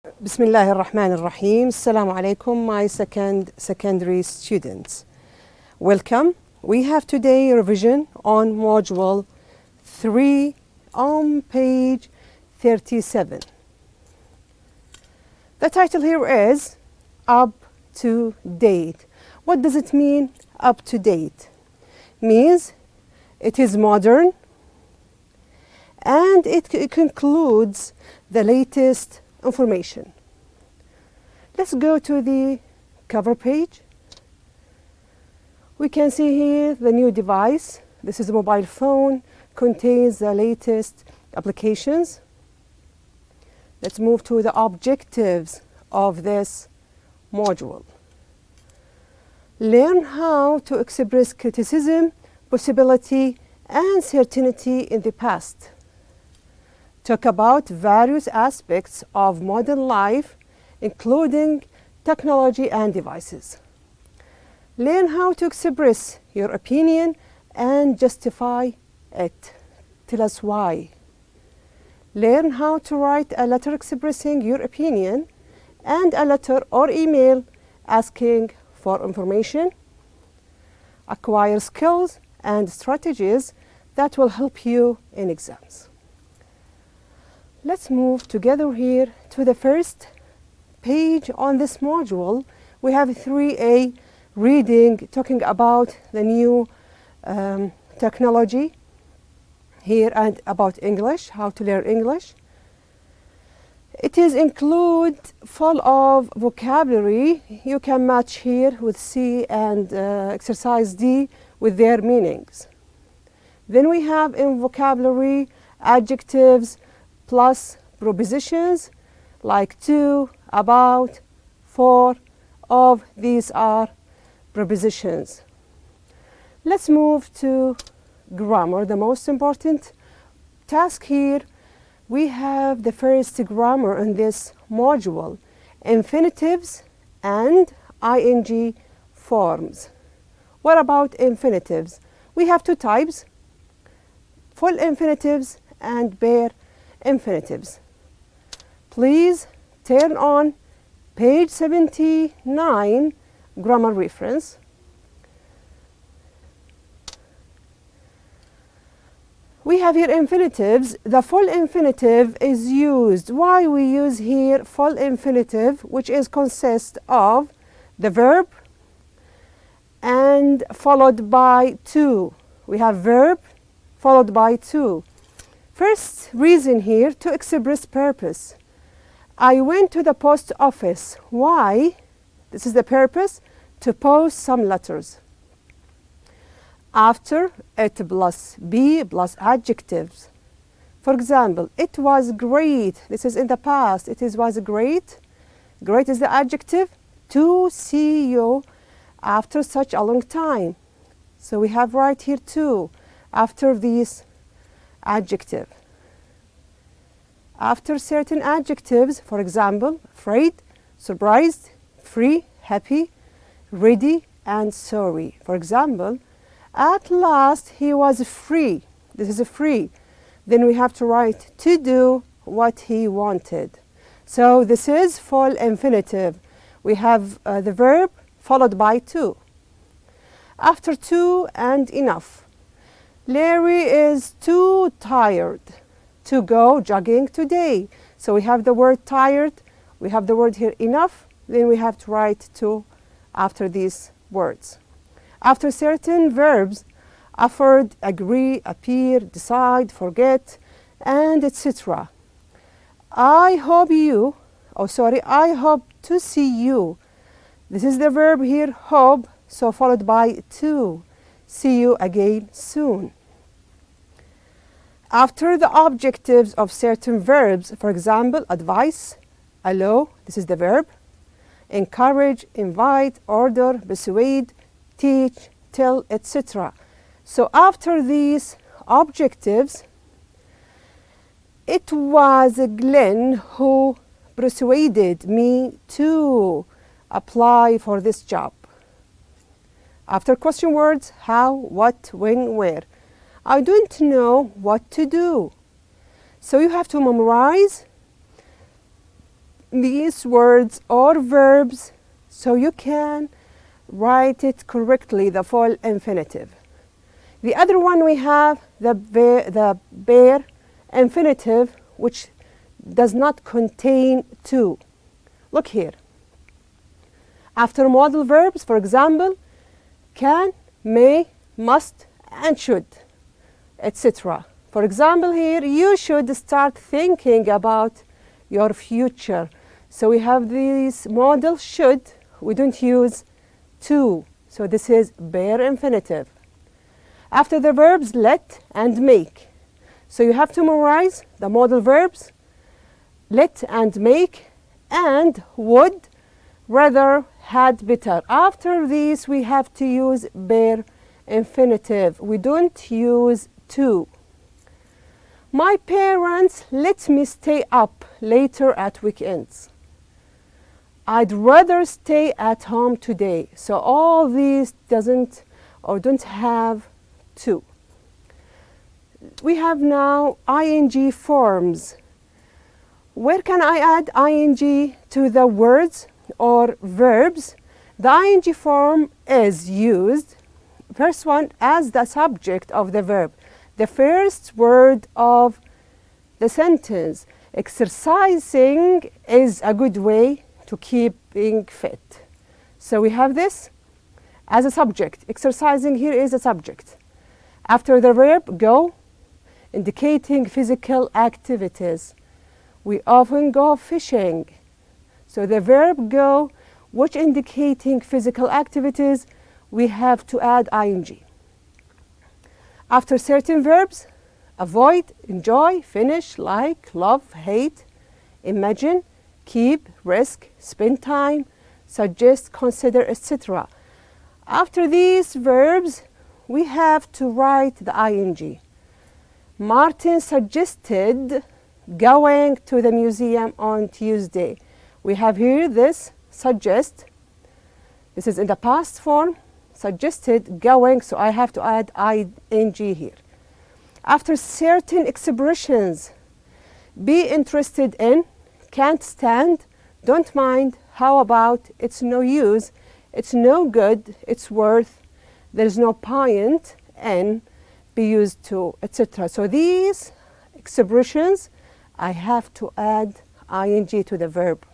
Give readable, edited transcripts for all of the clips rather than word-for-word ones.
Bismillah ar-Rahman ar-Rahim. Assalamu alaikum, my secondary students. Welcome. We have today a revision on module 3 on page 37. The title here is Up to Date. What does it mean, up to date? Means it is modern and it concludes the latest information. Let's go to the cover page. We can see here the new device. This is a mobile phone, contains the latest applications. Let's move to the objectives of this module. Learn how to express criticism, possibility, and certainty in the past. Talk about various aspects of modern life, including technology and devices. Learn how to express your opinion and justify it. Tell us why. Learn how to write a letter expressing your opinion and a letter or email asking for information. Acquire skills and strategies that will help you in exams. Let's move together here to the first page on this module. We have 3A reading, talking about the new technology here and about English, how to learn English. It is include full of vocabulary. You can match here with C and exercise D with their meanings. Then we have in vocabulary adjectives plus prepositions like to, about, for, of. These are prepositions. Let's move to grammar, the most important task here. We have the first grammar in this module, infinitives and ing forms. What about infinitives? We have two types, full infinitives and bare infinitives. Please turn on page 79, grammar reference. We have here infinitives. The full infinitive is used. Why we use here full infinitive, which is consist of the verb and followed by to. We have verb followed by to. First reason here, to express purpose. I went to the post office. Why? This is the purpose, to post some letters. After, it plus be plus adjectives. For example, it was great. This is in the past. Was great. Great is the adjective. To see you after such a long time. So we have right here to after these adjective. After certain adjectives, for example, afraid, surprised, free, happy, ready, and sorry. For example, at last he was free. This is a free. Then we have to write to do what he wanted. So this is full infinitive. We have the verb followed by to. After to and enough. Larry is too tired to go jogging today. So we have the word tired, we have the word here enough, then we have to write to after these words. After certain verbs, offered, agree, appear, decide, forget, and etc. I hope to see you. This is the verb here, hope, so followed by to. See you again soon. After the objectives of certain verbs, for example, advice, allow, this is the verb, encourage, invite, order, persuade, teach, tell, etc. So after these objectives, it was Glenn who persuaded me to apply for this job. After question words, how, what, when, where. I don't know what to do. So you have to memorize these words or verbs so you can write it correctly, the full infinitive. The other one we have the bare infinitive, which does not contain to. Look here. After modal verbs, for example, can, may, must, and should, etc. For example, here, you should start thinking about your future. So we have this modal should. We don't use to. So this is bare infinitive. After the verbs let and make. So you have to memorize the modal verbs let and make and would, rather, had, better. After these we have to use bare infinitive. We don't use to. My parents let me stay up later at weekends. I'd rather stay at home today. So all these doesn't or don't have to. We have now ing forms. Where can I add ing to the words or verbs? The ing form is used, first one, as the subject of the verb, the first word of the sentence. Exercising is a good way to keep being fit. So we have this as a subject. Exercising here is a subject. After the verb, go, indicating physical activities. We often go fishing. So the verb go, which indicating physical activities, we have to add ing. After certain verbs, avoid, enjoy, finish, like, love, hate, imagine, keep, risk, spend time, suggest, consider, etc. After these verbs, we have to write the ing. Martin suggested going to the museum on Tuesday. We have here this suggest. This is in the past form. Suggested going, so I have to add ing here. After certain expressions, be interested in, can't stand, don't mind, how about, it's no use, it's no good, it's worth, there's no point in, be used to, etc. So these expressions, I have to add ing to the verb.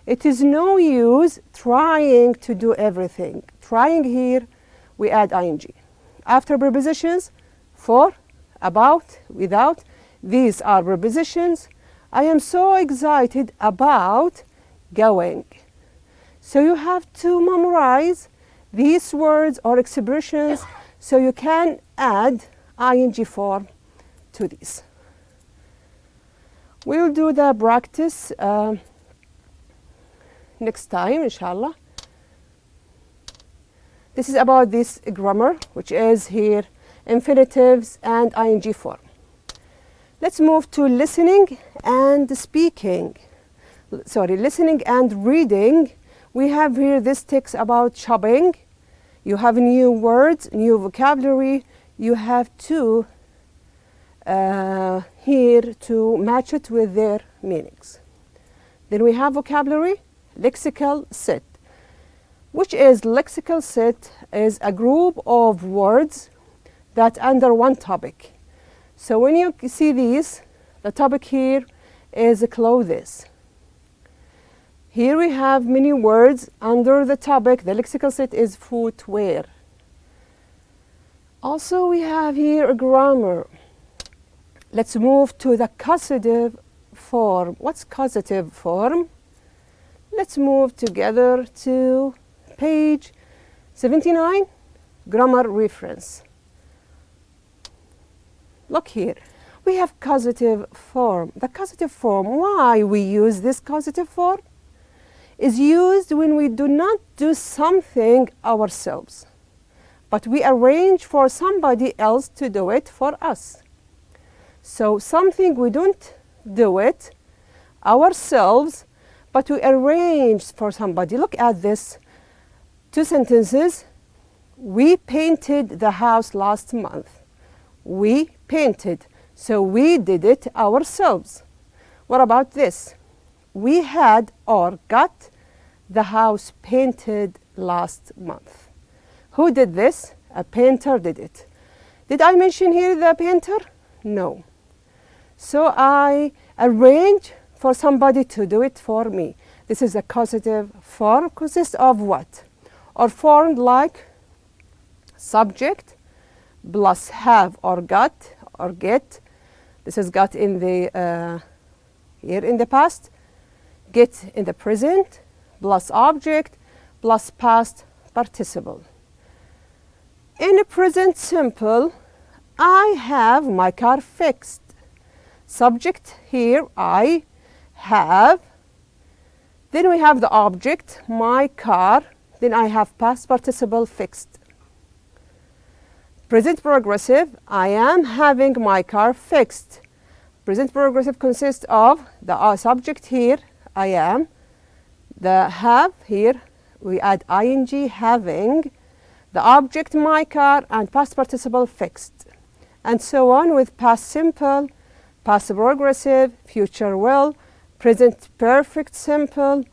It is no use trying to do everything. Trying here, we add ing. After prepositions, for, about, without, these are prepositions. I am so excited about going. So you have to memorize these words or expressions so you can add ing form to these. We'll do the practice next time, inshallah. This is about this grammar, which is here infinitives and ing form. Let's move to listening and speaking. Listening and reading. We have here this text about shopping. You have new words, new vocabulary. You have to here to match it with their meanings. Then we have vocabulary, lexical set. Which is lexical set is a group of words that under one topic. So when you see these, the topic here is clothes. Here we have many words under the topic. The lexical set is footwear. Also we have here a grammar. Let's move to the causative form. What's causative form? Let's move together to page 79, grammar reference. Look here, we have causative form. The causative form, why we use this causative form? Is used when we do not do something ourselves, but we arrange for somebody else to do it for us. So something we don't do it ourselves, but we arrange for somebody. Look at this. Two sentences. We painted the house last month. We painted. So we did it ourselves. What about this? we had or got the house painted last month. Who did this? A painter did it. Did I mention here the painter? No. So I arrange for somebody to do it for me. This is a causative form. Consists of what? Or formed like subject plus have or got or get. This is got in the here in the past. Get in the present plus object plus past participle. In the present simple, I have my car fixed. Subject here, I have. Then we have the object, my car. Then I have past participle fixed. Present progressive, I am having my car fixed. Present progressive consists of the subject here, I am. The have here, we add ing, having. The object, my car, and past participle fixed. And so on with past simple, past progressive, future will, present perfect simple,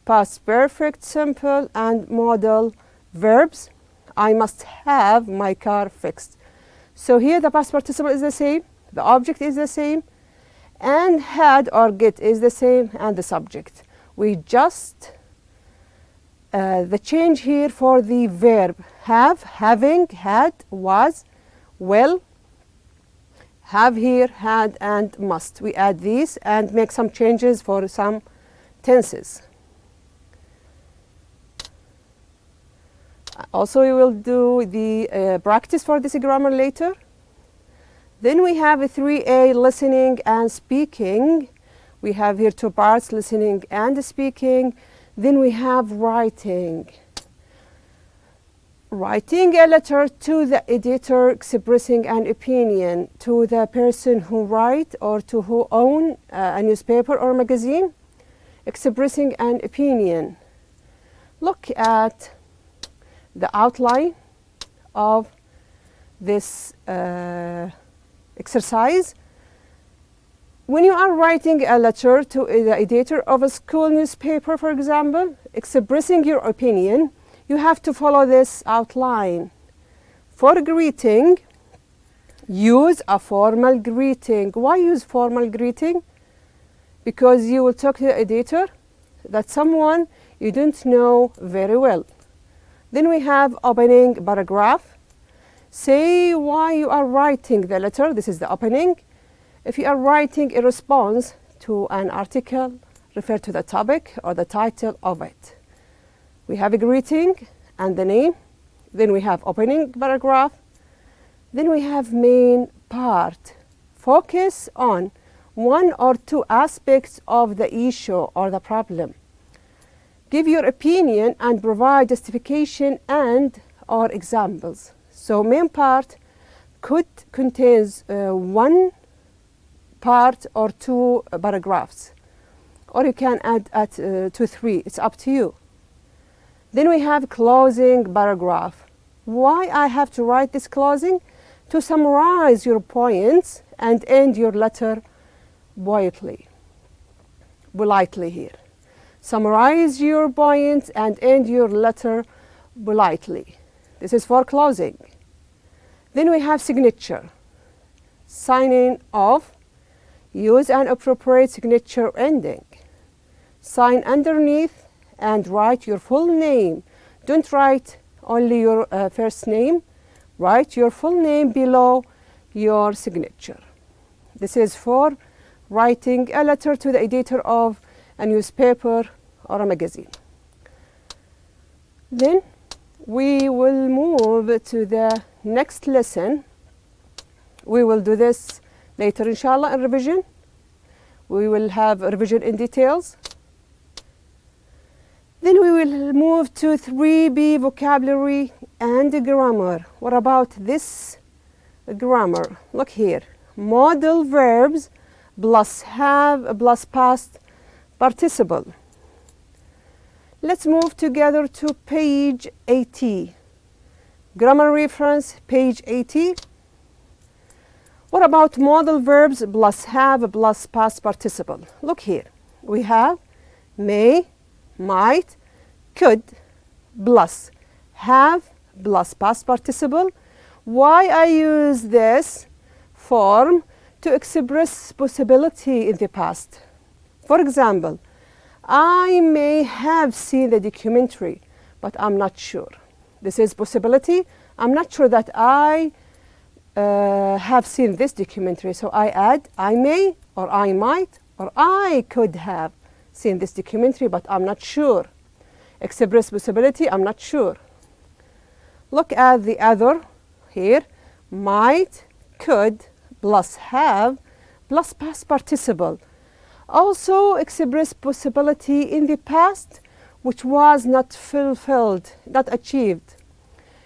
past perfect simple, and modal verbs. I must have my car fixed. So here the past participle is the same, the object is the same, and had or get is the same, and the subject. We just the change here for the verb have, having, had, was, will, have here, had, and must. We add these and make some changes for some tenses. Also, we will do the practice for this grammar later. Then we have a 3A, listening and speaking. We have here two parts, listening and speaking. Then we have writing. Writing a letter to the editor expressing an opinion to the person who write or to who own a newspaper or magazine, expressing an opinion. Look at the outline of this exercise. When you are writing a letter to the editor of a school newspaper, for example, expressing your opinion, you have to follow this outline. For greeting, use a formal greeting. Why use formal greeting? Because you will talk to the editor that someone you don't know very well. Then we have opening paragraph. Say why you are writing the letter. This is the opening. If you are writing a response to an article, refer to the topic or the title of it. We have a greeting and the name. Then we have opening paragraph. Then we have main part. Focus on one or two aspects of the issue or the problem. Give your opinion and provide justification and or examples. So main part could contains one part or two paragraphs, or you can add to 3. It's up to you. Then we have closing paragraph. Why I have to write this closing? To summarize your points and end your letter politely here. Summarize your points and end your letter politely. This is for closing. Then we have signature. Signing off. Use an appropriate signature ending. Sign underneath and write your full name. Don't write only your first name. Write your full name below your signature. This is for writing a letter to the editor of a newspaper or a magazine. Then we will move to the next lesson. We will do this later, inshallah, in revision. We will have a revision in details. Then we will move to 3B, vocabulary and grammar. What about this grammar? Look here. Modal verbs plus have plus past participle. Let's move together to page 80. Grammar reference, page 80. What about modal verbs plus have plus past participle? Look here. We have may, might, could, plus have, plus past participle. Why I use this form? To express possibility in the past. For example, I may have seen the documentary, but I'm not sure. This is possibility. I'm not sure that I have seen this documentary. So I add I may, or I might, or I could have seen this documentary, but I'm not sure. Express possibility, I'm not sure. Look at the other here. Might, could, plus have, plus past participle. Also express possibility in the past which was not fulfilled, not achieved.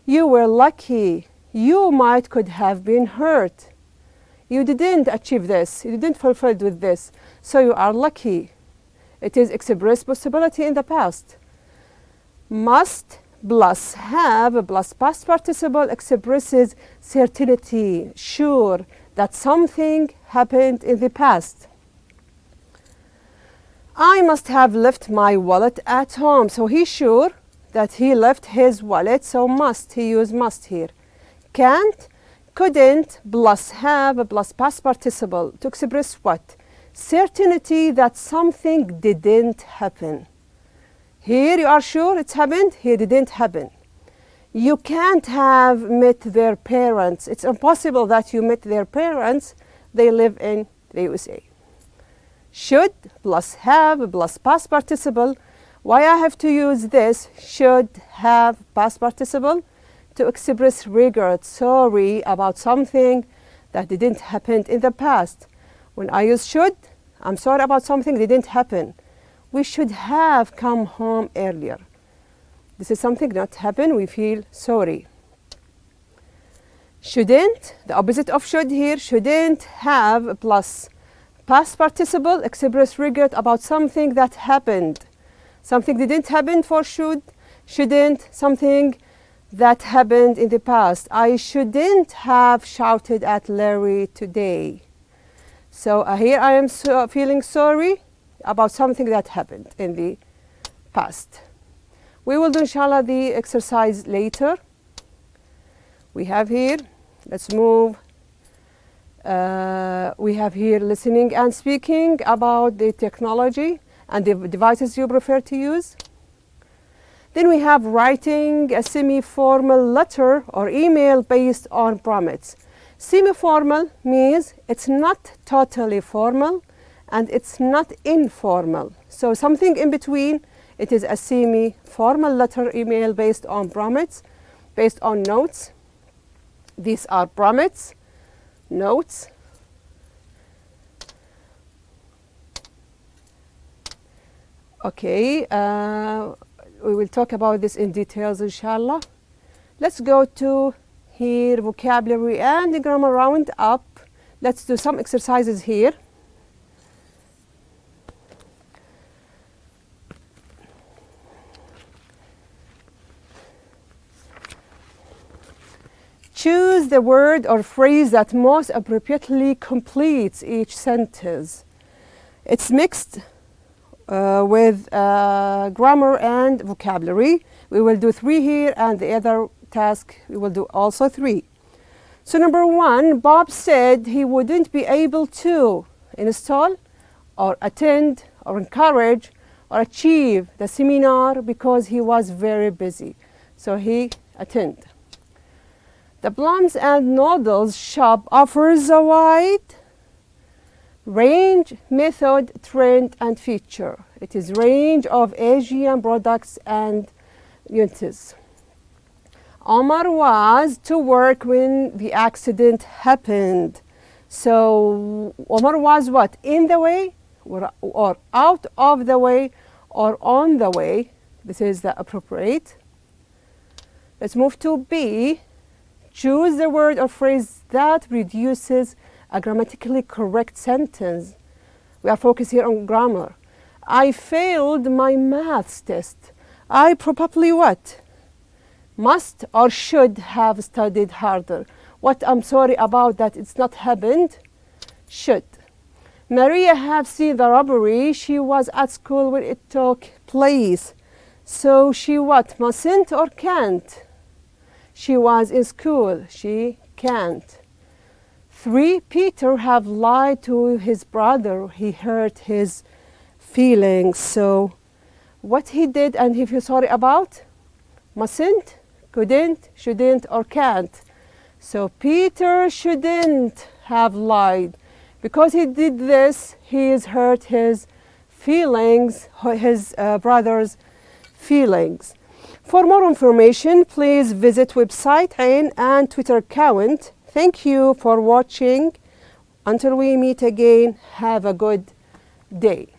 You were lucky. You might could have been hurt. You didn't achieve this. You didn't fulfill with this. So you are lucky. It is express possibility in the past. Must plus have plus past participle expresses certainty, sure that something happened in the past. I must have left my wallet at home. So he's sure that he left his wallet, so must, he used must here. Can't, couldn't, plus have, plus past participle to express what? Certainty that something didn't happen. Here you are sure it's happened, here didn't happen. You can't have met their parents. It's impossible that you met their parents. They live in the USA. Should plus have plus past participle. Why I have to use this should have past participle? To express regret, sorry about something that didn't happen in the past. When I use should, I'm sorry about something that didn't happen. We should have come home earlier. This is something not happen, we feel sorry. Shouldn't, the opposite of should here, shouldn't have plus past participle express regret about something that happened. Something didn't happen for should, shouldn't, something that happened in the past. I shouldn't have shouted at Larry today. So here I am feeling sorry about something that happened in the past. We will do inshallah the exercise later. We have here, let's move. We have here listening and speaking about the technology and the devices you prefer to use. Then we have writing a semi-formal letter or email based on prompts. Semi-formal means it's not totally formal and it's not informal. So something in between. It is a semi-formal letter email based on prompts, based on notes. These are prompts, notes. Okay, we will talk about this in details, inshallah. Let's go to here, vocabulary and the grammar round up. Let's do some exercises here. Choose the word or phrase that most appropriately completes each sentence. It's mixed with grammar and vocabulary. We will do 3 here, and the other task we will do also 3. So number 1, Bob said he wouldn't be able to install or attend or encourage or achieve the seminar because he was very busy. So he attended. The plums and noodles shop offers a wide range, method, trend, and feature. It is range of Asian products and units. Omar was to work when the accident happened. So Omar was what? In the way or out of the way or on the way. This is the appropriate. Let's move to B. Choose the word or phrase that reduces a grammatically correct sentence. We are focused here on grammar. I failed my maths test. I probably what? Must or should have studied harder. What I'm sorry about that it's not happened? Should. Maria have seen the robbery. She was at school when it took place. So she what? Mustn't or can't? She was in school. She can't. 3. Peter have lied to his brother. He hurt his feelings. So what he did and he feels sorry about? Mustn't, couldn't, shouldn't, or can't. So Peter shouldn't have lied. Because he did this, he has hurt his feelings, his brother's feelings. For more information, please visit website Ain and Twitter account. Thank you for watching. Until we meet again, have a good day.